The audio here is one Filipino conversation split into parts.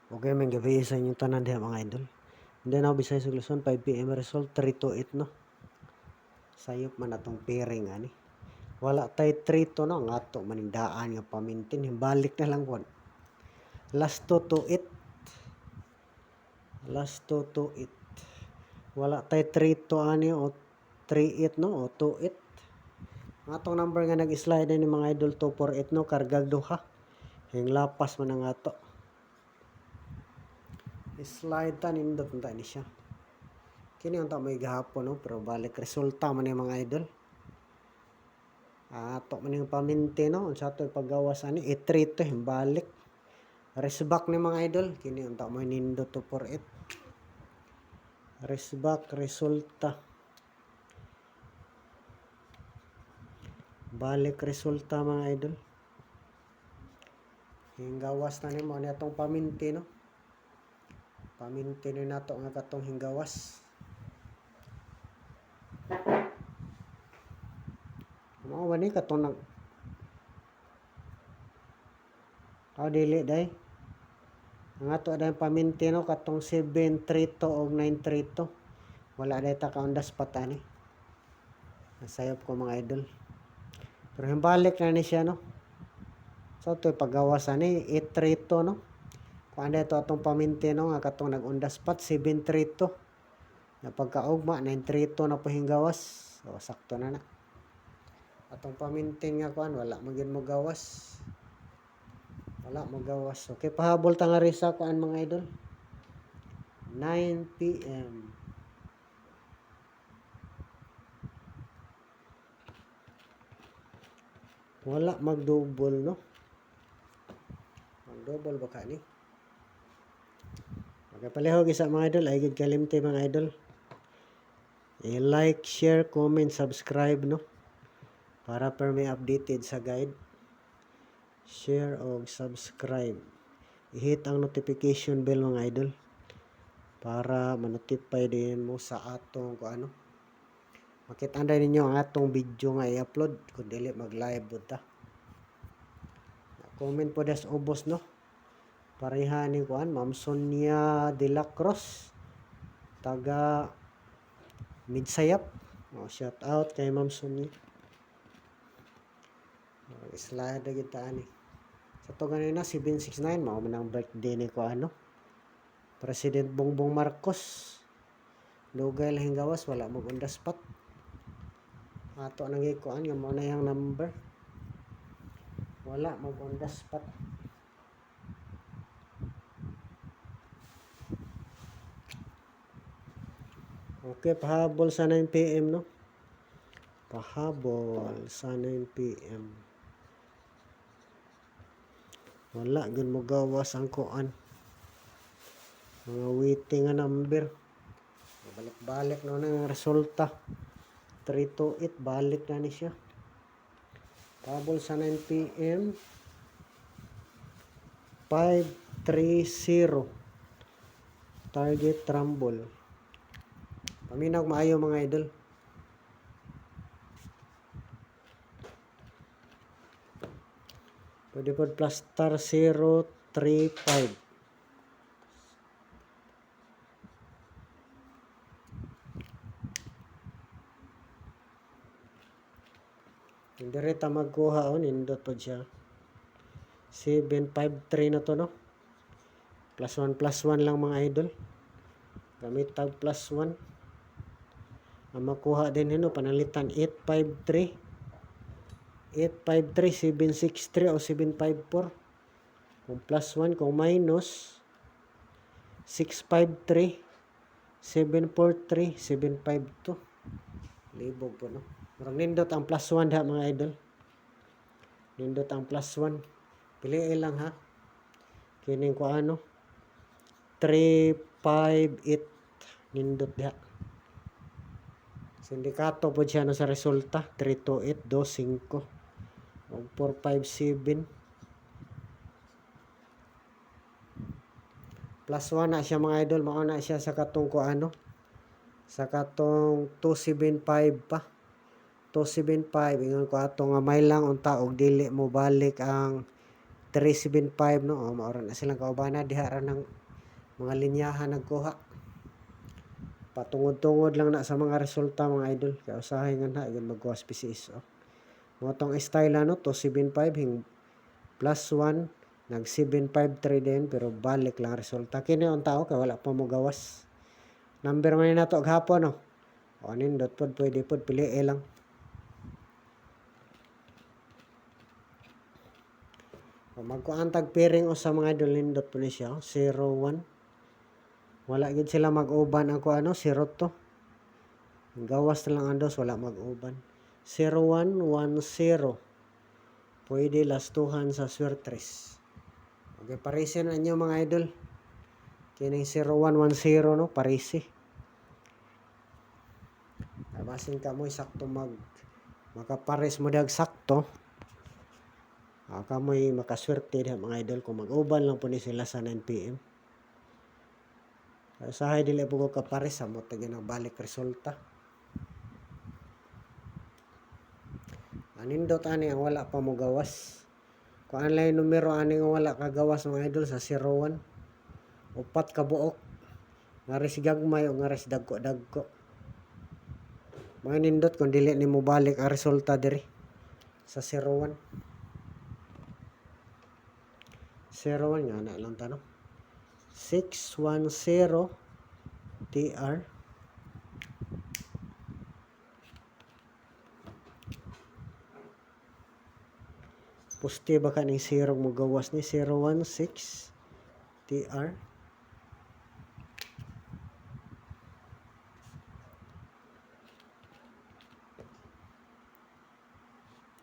Okay, may gabi sa inyong tanan diha mga idol. Hindi na ako Bisaya sa Luzon, 5 PM result, 3 to 8 no. Sayop man atong pairing ani. Wala tay 3 to no, nga ato manindaan nga pamintin, himbalik na lang kon. Last 2 to 8. Last 2 to 8. Wala tay 3 to ani o 3-8 no, o 2-8. Ang atong number nga nag-slide ni mga idol 248 no, kargag duha. Hing lapas man ang ato. Slide ta nindot unta ni siya. Kini unta may gahapon no, pero balik resulta man ni mga idol. Ato man yung paminti no, unsa to paggawas ani i-3 to himbalik. Resback ni mga idol, kini unta mo nindot 248. Resback resulta. Balik resulta mga idol. Hinggawas na nimo ni atong paminti no. Paminti ni nato nga katong hinggawas. Mao ba ni katong nag dili day. Ang ato day paminti no katong 732 og 932. Wala day ta kaundas patani. Nasayop ko mga idol. Pero himbalik na ni siya no. So to paggawas ani 832 no. Kung ano ito atong paminti no nga katong nag-undas pat 732. Na pagkaugma 932 na po hinggawas. So sakto na na. Atong pamintin nga kuan wala magin mo gawas. Wala mo gawas. Okay, pahabol ta nga risa kuan mga idol. 9 PM. Wala mag-double no. Mag-double ba ka ni? Okay, palihog isa mga idol, ay gid kalimti mga idol. I-like, share, comment, subscribe no. Para per may updated sa guide. Share o subscribe. I-hit ang notification bell mga idol. Para ma-notify din mo sa atong kung ano. Makita ninyo ang atong video nga i-upload kung dili mag-live ta. Comment po das ubos no. Pareha ni kuan Ma'am Sonia de la Cruz. Taga Midsayap. Shout out kay Ma'am Sonia. Slide na kita ani. Sa to ganina 769 mao man ang birthday ni ko ano. President Bongbong Marcos. Lugay lang gawas wala mo undas pat. Ato nang gikuan nga mo na yang number. Wala mo undas pat. Okay, pahabol sa 9 PM no. Pahabol sa 9 PM. Wala gud mo gawas ang kuan. Mga waiting nga number. Balik-balik na ang resulta. 3 to 8 balik na ni siya. Pahabol sa 9 PM. 530. Target rumble. Paminaw maayo mga idol. Pwede po plus star 035. Hindi rin ta magkuha o nindot po siya. 753 na to no. Plus 1 lang mga idol. Gamit tag plus 1. Ang makuha din hino panalitan 853. 853, 763 o 754. Kung plus 1, kung minus 653, 743, 752. Libog po no. Murag nindot ang plus 1 ha mga idol. Nindot ang plus 1. Piliin lang ha. Kining ko ano. 358 nindot diha. Sindikato po siya no sa resulta. 328, 25. O 457. Plus 1 na siya mga idol. Mauna siya sa katong ko ano. Sa katong 275 pa. 275. Ingon ko atong nga may lang unta og dili mo balik ang 375 no, maura na silang kaubana diha ra ng mga linyahan nagkuha. Patungod-tungod lang na sa mga resulta mga idol, kaya usahay nga na yun magkuha species. Mo tong style ano 275 hing plus 1 nag 753 din pero balik lang resulta. Kini ang tao kay wala pa mo gawas. Number man na to gahapon no. O nindot pod pwede pod pili lang. Magkuan tag pairing sa mga idol nindot po ni siya 01. Wala gid sila mag-uban ako 02. Gawas na lang ang dos wala mag-uban. 0110. Pwede lastuhan sa swertres. Okay, parisi na inyo mga idol. Kining 0110 no, parisi. Basin ka mo sakto makapares mo dag sakto. Kamoy makaswerte diha mga idol kung mag-uban lang po ni sila sa 9 PM. Usahay dili po ko kapares mo tagi na balik resulta. Anindot ani ang wala pa mo gawas. Kung anlay numero ani nga wala ka gawas mga idol sa 01. Upat ka buok. Nga res gagmay o nga res dagko. Mga nindot kung dili ni mo balik ang resulta diri sa 01. 01 nga na lang tanong. 610 TR. Pusti ba ka ning 0 mo gawas ni 016 TR.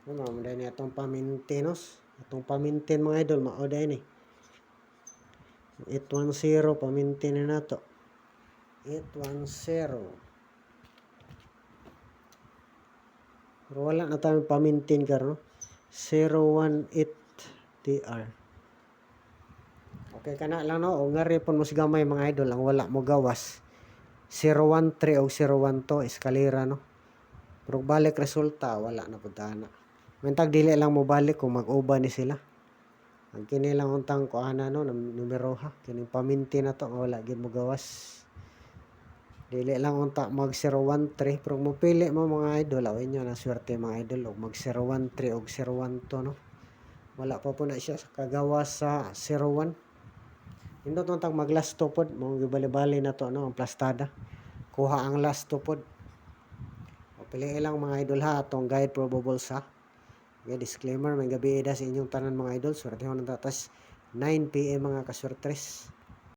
Ano mo dahil ni atong pamintinos. Atong pamintin mga idol, mao dahil ni. 810, pamintin na nato. 810. Pero wala na tayo pamintin karon. 018 TR. Okay kana lang no. O nga ripon mo sigamay mga idol, ang wala mo gawas. 013 o 012 eskalera no. Pero balik resulta, wala na po na. Mantag dili lang mo balik kung mag-uban ni sila. Ang kini lang untang kuana no numero ha. Kining paminti na to wala gid mo gawas. Dili lang unta mag 013 pero mo pili mo mga idol away nyo na swerte mga idol og mag 013 og 012 no. Wala pa po na siya kagawas sa 01. Indot untang mag last to pod mo gibali-bali na to no ang plastada. Kuha ang last to pod. O pili lang mga idol ha atong guide probable sa. Okay, disclaimer, may gabi sa inyong tanan mga idol. Swerte ho ng tatas 9 PM mga kaswertres.